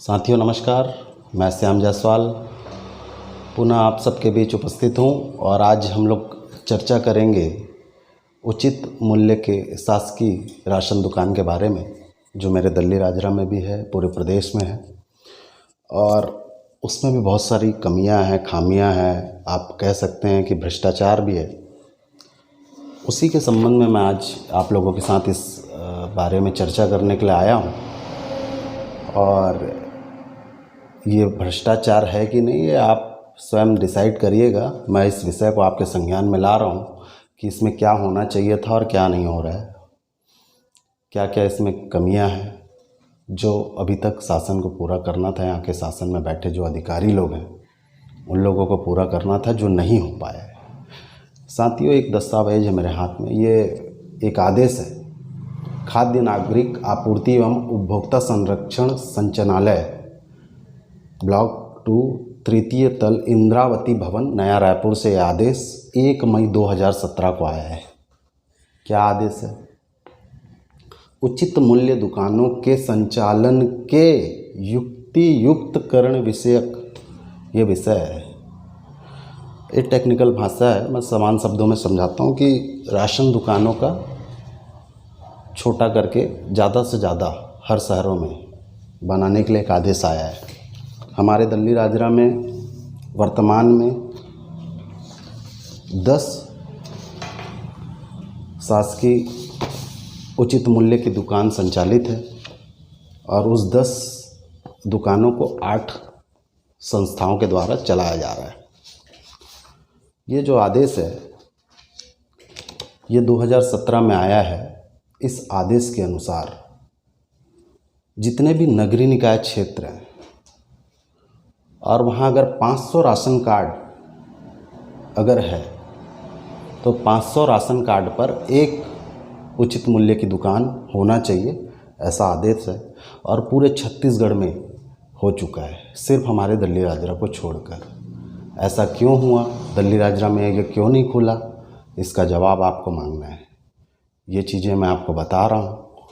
साथियों नमस्कार, मैं श्याम जायसवाल पुनः आप सबके बीच उपस्थित हूँ और आज हम लोग चर्चा करेंगे उचित मूल्य के शासकीय राशन दुकान के बारे में, जो मेरे दल्ली राजरा में भी है, पूरे प्रदेश में है और उसमें भी बहुत सारी कमियां हैं, खामियां हैं, आप कह सकते हैं कि भ्रष्टाचार भी है। उसी के संबंध में मैं आज आप लोगों के साथ इस बारे में चर्चा करने के लिए आया हूँ। और ये भ्रष्टाचार है कि नहीं, ये आप स्वयं डिसाइड करिएगा। मैं इस विषय को आपके संज्ञान में ला रहा हूँ कि इसमें क्या होना चाहिए था और क्या नहीं हो रहा है, क्या क्या इसमें कमियां हैं जो अभी तक शासन को पूरा करना था। यहाँ के शासन में बैठे जो अधिकारी लोग हैं उन लोगों को पूरा करना था, जो नहीं हो पाया है। साथियों, एक दस्तावेज है मेरे हाथ में, ये एक आदेश है खाद्य नागरिक आपूर्ति एवं उपभोक्ता संरक्षण संचालनालय ब्लॉक 2 तृतीय तल इंद्रावती भवन नया रायपुर से यह आदेश 1 मई 2017 को आया है। क्या आदेश है? उचित मूल्य दुकानों के संचालन के युक्ति युक्तकरण विषयक ये विषय है। ये टेक्निकल भाषा है, मैं समान शब्दों में समझाता हूँ कि राशन दुकानों का छोटा करके ज़्यादा से ज़्यादा हर शहरों में बनाने के लिए एक आदेश आया है। हमारे दल्ली राजरा में वर्तमान में 10 शासकीय उचित मूल्य की दुकान संचालित है और उस 10 दुकानों को 8 संस्थाओं के द्वारा चलाया जा रहा है। ये जो आदेश है ये 2017 में आया है। इस आदेश के अनुसार जितने भी नगरीय निकाय क्षेत्र हैं और वहाँ अगर 500 राशन कार्ड अगर है तो 500 राशन कार्ड पर एक उचित मूल्य की दुकान होना चाहिए, ऐसा आदेश है। और पूरे छत्तीसगढ़ में हो चुका है, सिर्फ हमारे दल्ली राजरा को छोड़कर। ऐसा क्यों हुआ? दल्ली राजरा में ये क्यों नहीं खुला? इसका जवाब आपको मांगना है। ये चीज़ें मैं आपको बता रहा हूँ।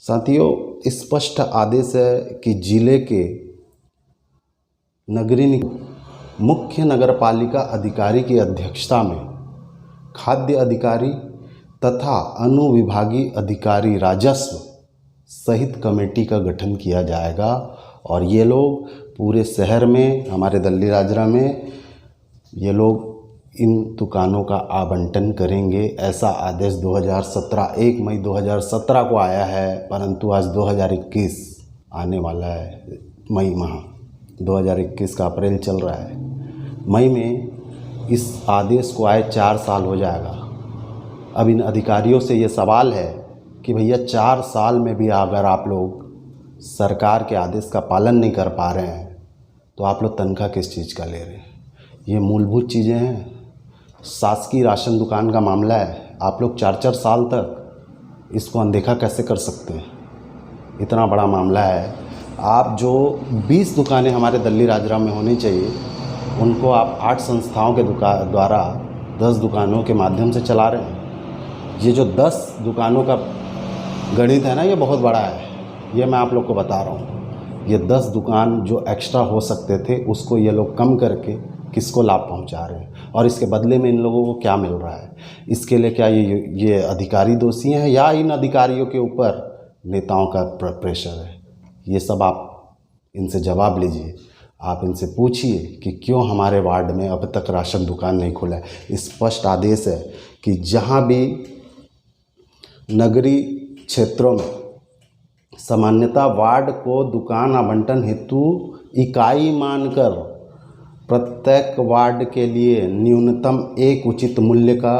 साथियों, स्पष्ट आदेश है कि जिले के नगरीय मुख्य नगरपालिका अधिकारी की अध्यक्षता में खाद्य अधिकारी तथा अनुविभागीय अधिकारी राजस्व सहित कमेटी का गठन किया जाएगा और ये लोग पूरे शहर में, हमारे दल्ली राजरा में ये लोग इन दुकानों का आवंटन करेंगे। ऐसा आदेश 2017 1 मई 2017 को आया है, परंतु आज 2021 आने वाला है। मई माह 2021 का अप्रैल चल रहा है। मई में इस आदेश को आए 4 साल हो जाएगा। अब इन अधिकारियों से ये सवाल है कि भैया 4 साल में भी अगर आप लोग सरकार के आदेश का पालन नहीं कर पा रहे हैं तो आप लोग तनख्वाह किस चीज़ का ले रहे हैं? ये मूलभूत चीज़ें हैं। शासकीय राशन दुकान का मामला है, आप लोग 4-4 साल तक इसको अनदेखा कैसे कर सकते हैं? इतना बड़ा मामला है। आप जो 20 दुकानें हमारे दल्ली राजरा में होनी चाहिए उनको आप 8 संस्थाओं के द्वारा 10 दुकानों के माध्यम से चला रहे हैं। ये जो 10 दुकानों का गणित है ना, ये बहुत बड़ा है। ये मैं आप लोग को बता रहा हूँ। ये 10 दुकान जो एक्स्ट्रा हो सकते थे उसको ये लोग कम करके किसको लाभ पहुंचा रहे हैं और इसके बदले में इन लोगों को क्या मिल रहा है? इसके लिए क्या ये अधिकारी दोषी हैं या इन अधिकारियों के ऊपर नेताओं का प्रेशर है? ये सब आप इनसे जवाब लीजिए। आप इनसे पूछिए कि क्यों हमारे वार्ड में अब तक राशन दुकान नहीं खुला है। स्पष्ट आदेश है कि जहां भी नगरीय क्षेत्रों में सामान्यतः वार्ड को दुकान आवंटन हेतु इकाई मानकर प्रत्येक वार्ड के लिए न्यूनतम एक उचित मूल्य का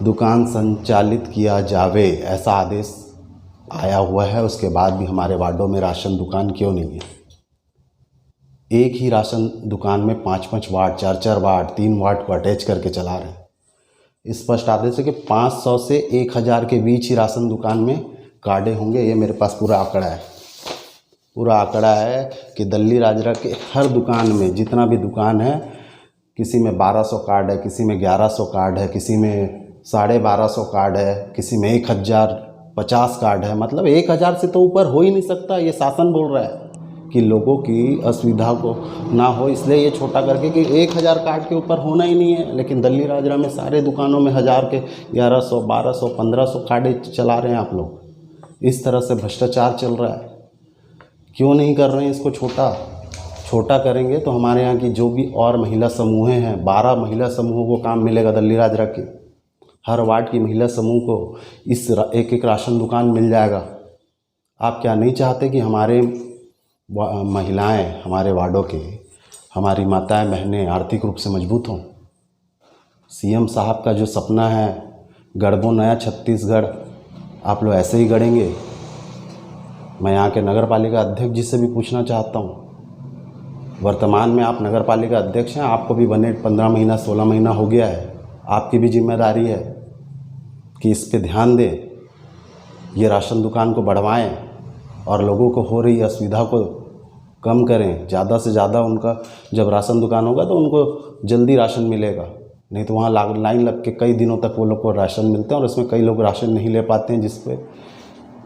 दुकान संचालित किया जावे, ऐसा आदेश आया हुआ है। उसके बाद भी हमारे वार्डों में राशन दुकान क्यों नहीं है? एक ही राशन दुकान में 5-5 वार्ड, 4-4 वार्ड, 3 वार्ड को अटैच करके चला रहे हैं। स्पष्ट आदेश है कि 500 से 1000 के बीच ही राशन दुकान में कार्डे होंगे। ये मेरे पास पूरा आंकड़ा है, पूरा आंकड़ा है कि दल्ली राजरा के हर दुकान में, जितना भी दुकान है, किसी में 1200 कार्ड है, किसी में 1100 कार्ड है, किसी में 1250 कार्ड है, किसी में 1050 कार्ड है। मतलब 1000 से तो ऊपर हो ही नहीं सकता। ये शासन बोल रहा है कि लोगों की असुविधा को ना हो, इसलिए ये छोटा करके कि 1000 कार्ड के ऊपर होना ही नहीं है। लेकिन दल्ली राजरा में सारे दुकानों में 1000 के 1100, 1200, 1500 कार्ड चला रहे हैं आप लोग। इस तरह से भ्रष्टाचार चल रहा है। क्यों नहीं कर रहे हैं इसको छोटा करेंगे तो हमारे यहाँ की जो भी और महिला समूह हैं, 12 महिला समूहों को काम मिलेगा दल्ली राजरा के। हर वार्ड की महिला समूह को इस एक एक राशन दुकान मिल जाएगा। आप क्या नहीं चाहते कि हमारे महिलाएं, हमारे वार्डों के, हमारी माताएं बहनें आर्थिक रूप से मजबूत हों? सीएम साहब का जो सपना है गढ़बो नया छत्तीसगढ़, आप लोग ऐसे ही गढ़ेंगे? मैं यहाँ के नगर पालिका अध्यक्ष जी से भी पूछना चाहता हूँ। वर्तमान में आप नगर पालिका अध्यक्ष हैं, आपको भी बने 15 महीना 16 महीना हो गया है। आपकी भी जिम्मेदारी है कि इस पे ध्यान दें, ये राशन दुकान को बढ़वाएं और लोगों को हो रही असुविधा को कम करें। ज़्यादा से ज़्यादा उनका जब राशन दुकान होगा तो उनको जल्दी राशन मिलेगा, नहीं तो वहाँ लाइन लग के कई दिनों तक वो लोग को राशन मिलते हैं और इसमें कई लोग राशन नहीं ले पाते हैं, जिस पे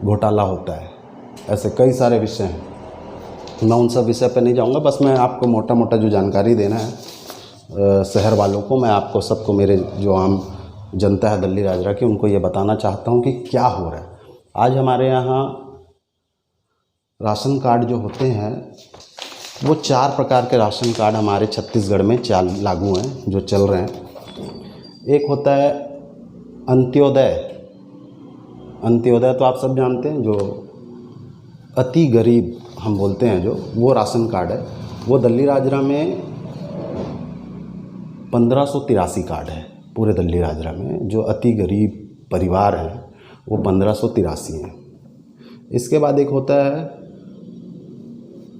घोटाला होता है। ऐसे कई सारे विषय हैं, मैं उन सब विषय पे नहीं जाऊँगा। बस मैं आपको मोटा मोटा जो जानकारी देना है शहर वालों को, मैं आपको सबको, मेरे जो आम जनता है दल्ली राजरा की, उनको ये बताना चाहता हूँ कि क्या हो रहा है। आज हमारे यहाँ राशन कार्ड जो होते हैं वो 4 प्रकार के राशन कार्ड हमारे छत्तीसगढ़ में लागू हैं, जो चल रहे हैं। एक होता है अंत्योदय। अंत्योदय तो आप सब जानते हैं, जो अति गरीब हम बोलते हैं, जो वो राशन कार्ड है, वो दल्ली राजरा में 1583 कार्ड है। पूरे दल्ली राजरा में जो अति गरीब परिवार हैं वो 1583 हैं। इसके बाद एक होता है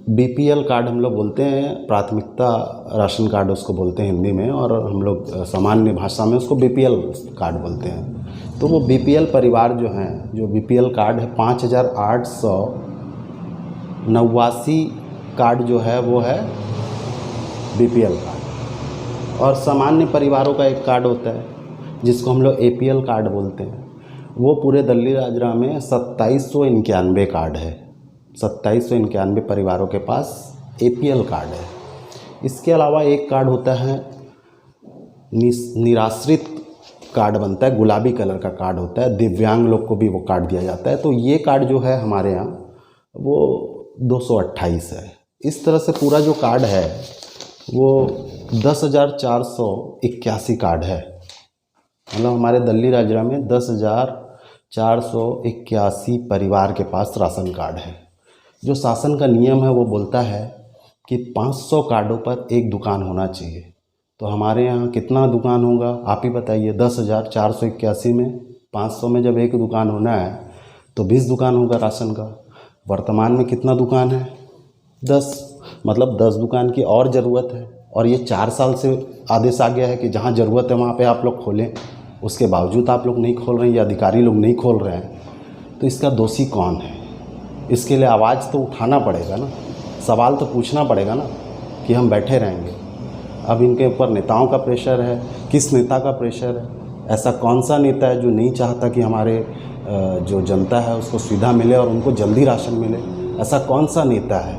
बीपीएल कार्ड, हम लोग बोलते हैं, प्राथमिकता राशन कार्ड उसको बोलते हैं हिंदी में, और हम लोग सामान्य भाषा में उसको बीपीएल कार्ड बोलते हैं। तो वो बीपीएल परिवार जो हैं, जो बीपीएल कार्ड है, 5889 कार्ड जो है वो है बीपीएल कार्ड। और सामान्य परिवारों का एक कार्ड होता है जिसको हम लोग एपीएल कार्ड बोलते हैं। वो पूरे दल्ली राजरा में 2791 कार्ड है। 2791 परिवारों के पास एपीएल कार्ड है। इसके अलावा एक कार्ड होता है निराश्रित कार्ड बनता है, गुलाबी कलर का कार्ड होता है, दिव्यांग लोग को भी वो कार्ड दिया जाता है। तो ये कार्ड जो है हमारे यहाँ वो 228 है। इस तरह से पूरा जो कार्ड है वो 10,481 कार्ड है। मतलब हमारे दल्ली राजरा में 10,481 परिवार के पास राशन कार्ड है। जो शासन का नियम है वो बोलता है कि 500 कार्डों पर एक दुकान होना चाहिए। तो हमारे यहाँ कितना दुकान होगा आप ही बताइए। 10,481 में 500 में जब एक दुकान होना है तो 20 दुकान होगा राशन का। वर्तमान में कितना दुकान है? 10। मतलब 10 दुकान की और ज़रूरत है। और ये 4 साल से आदेश आ गया है कि जहाँ ज़रूरत है वहाँ पे आप लोग खोलें, उसके बावजूद आप लोग नहीं खोल रहे हैं या अधिकारी लोग नहीं खोल रहे हैं। तो इसका दोषी कौन है? इसके लिए आवाज़ तो उठाना पड़ेगा ना, सवाल तो पूछना पड़ेगा ना कि हम बैठे रहेंगे। अब इनके ऊपर नेताओं का प्रेशर है। किस नेता का प्रेशर है? ऐसा कौन सा नेता है जो नहीं चाहता कि हमारे जो जनता है उसको सुविधा मिले और उनको जल्दी राशन मिले? ऐसा कौन सा नेता है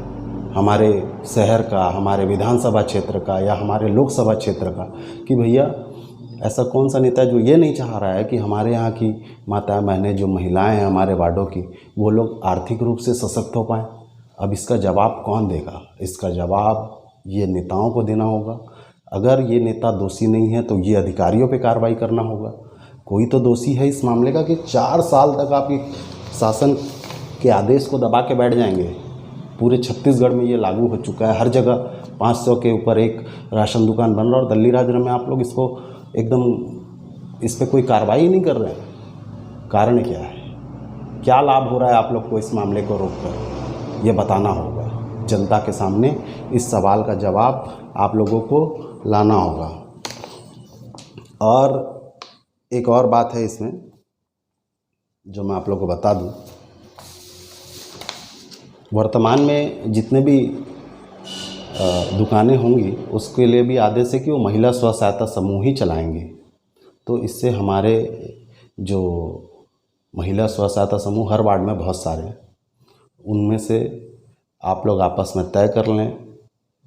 हमारे शहर का, हमारे विधानसभा क्षेत्र का या हमारे लोकसभा क्षेत्र का कि भैया ऐसा कौन सा नेता है जो ये नहीं चाह रहा है कि हमारे यहाँ की माताएं बहनें, जो महिलाएं हैं हमारे वार्डों की, वो लोग आर्थिक रूप से सशक्त हो पाएँ? अब इसका जवाब कौन देगा? इसका जवाब ये नेताओं को देना होगा। अगर ये नेता दोषी नहीं है तो ये अधिकारियों पे कार्रवाई करना होगा। कोई तो दोषी है इस मामले का कि 4 साल तक आपकी शासन के आदेश को दबा के बैठ जाएंगे। पूरे छत्तीसगढ़ में ये लागू हो चुका है। हर जगह 500 के ऊपर एक राशन दुकान बन रहा है और दल्ली राजरा में आप लोग इसको एकदम इस पर कोई कार्रवाई नहीं कर रहे हैं। कारण क्या है? क्या लाभ हो रहा है आप लोग को इस मामले को रोककर? ये बताना होगा जनता के सामने। इस सवाल का जवाब आप लोगों को लाना होगा। और एक और बात है इसमें जो मैं आप लोगों को बता दूं। वर्तमान में जितने भी दुकानें होंगी उसके लिए भी आदेश है कि वो महिला स्व सहायता समूह ही चलाएंगे। तो इससे हमारे जो महिला स्व सहायता समूह हर वार्ड में बहुत सारे हैं, उनमें से आप लोग आपस में तय कर लें,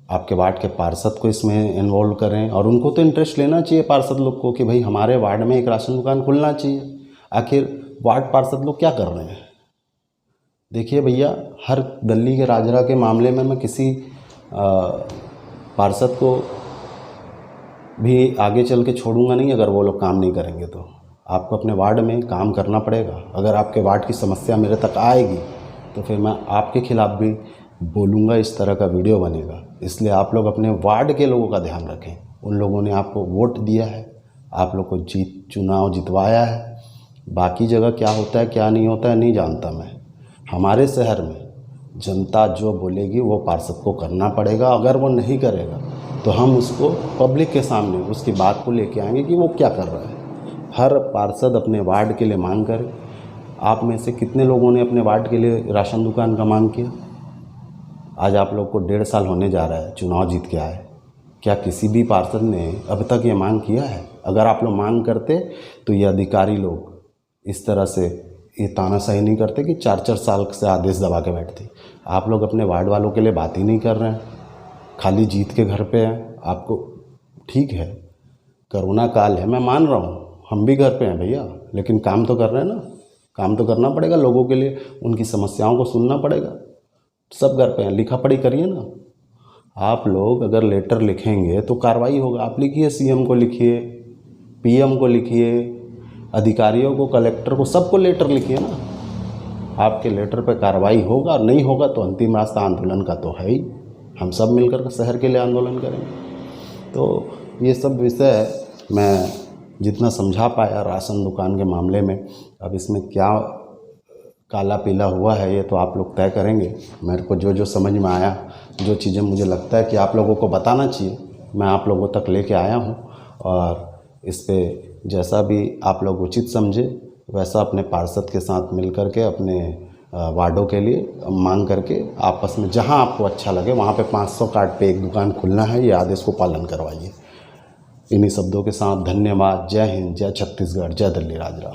आपके वार्ड के पार्षद को इसमें इन्वॉल्व करें। और उनको तो इंटरेस्ट लेना चाहिए पार्षद लोग को कि भाई हमारे वार्ड में एक राशन दुकान खुलना चाहिए। आखिर वार्ड पार्षद लोग क्या कर रहे हैं? देखिए भैया, हर दिल्ली के राजरा के मामले में मैं किसी पार्षद को भी आगे चल के छोड़ूंगा नहीं अगर वो लोग काम नहीं करेंगे। तो आपको अपने वार्ड में काम करना पड़ेगा। अगर आपके वार्ड की समस्या मेरे तक आएगी तो फिर मैं आपके खिलाफ़ भी बोलूँगा, इस तरह का वीडियो बनेगा। इसलिए आप लोग अपने वार्ड के लोगों का ध्यान रखें। उन लोगों ने आपको वोट दिया है, आप लोग को चुनाव जितवाया है। बाकी जगह क्या होता है क्या नहीं होता है नहीं जानता मैं। हमारे शहर में जनता जो बोलेगी वो पार्षद को करना पड़ेगा। अगर वो नहीं करेगा तो हम उसको पब्लिक के सामने उसकी बात को लेके आएंगे कि वो क्या कर रहा है। हर पार्षद अपने वार्ड के लिए मांग करे। आप में से कितने लोगों ने अपने वार्ड के लिए राशन दुकान का मांग किया? आज आप लोग को 1.5 साल होने जा रहा है, चुनाव जीत के आए। क्या किसी भी पार्षद ने अब तक ये मांग किया है? अगर आप लोग मांग करते तो ये अधिकारी लोग इस तरह से ये तानाशाही नहीं करते कि 4-4 साल से आदेश दबा के बैठते। आप लोग अपने वार्ड वालों के लिए बात ही नहीं कर रहे हैं, खाली जीत के घर पे हैं। आपको ठीक है, कोरोना काल है, मैं मान रहा हूँ, हम भी घर पे हैं भैया, लेकिन काम तो कर रहे हैं ना। काम तो करना पड़ेगा लोगों के लिए, उनकी समस्याओं को सुनना पड़ेगा। सब घर पे हैं, लिखा पढ़ी करिए ना। आप लोग अगर लेटर लिखेंगे तो कार्रवाई होगा। आप लिखिए, सीएम को लिखिए, पीएम को लिखिए, अधिकारियों को, कलेक्टर को, सबको लेटर लिखिए ना। आपके लेटर पे कार्रवाई होगा। नहीं होगा तो अंतिम रास्ता आंदोलन का तो है ही। हम सब मिलकर शहर के लिए आंदोलन करेंगे। तो ये सब विषय मैं जितना समझा पाया राशन दुकान के मामले में। अब इसमें क्या काला पीला हुआ है ये तो आप लोग तय करेंगे। मेरे को जो जो समझ में आया, जो चीज़ें मुझे लगता है कि आप लोगों को बताना चाहिए, मैं आप लोगों तक लेके आया हूँ। और इस पे जैसा भी आप लोग उचित समझे वैसा अपने पार्षद के साथ मिल कर के अपने वार्डों के लिए मांग करके आपस में जहां आपको अच्छा लगे वहां पे 500 कार्ड पे एक दुकान खुलना है, ये आदेश को पालन करवाइए। इन्हीं शब्दों के साथ धन्यवाद। जय हिंद, जय छत्तीसगढ़, जय दिल्ली राजरा।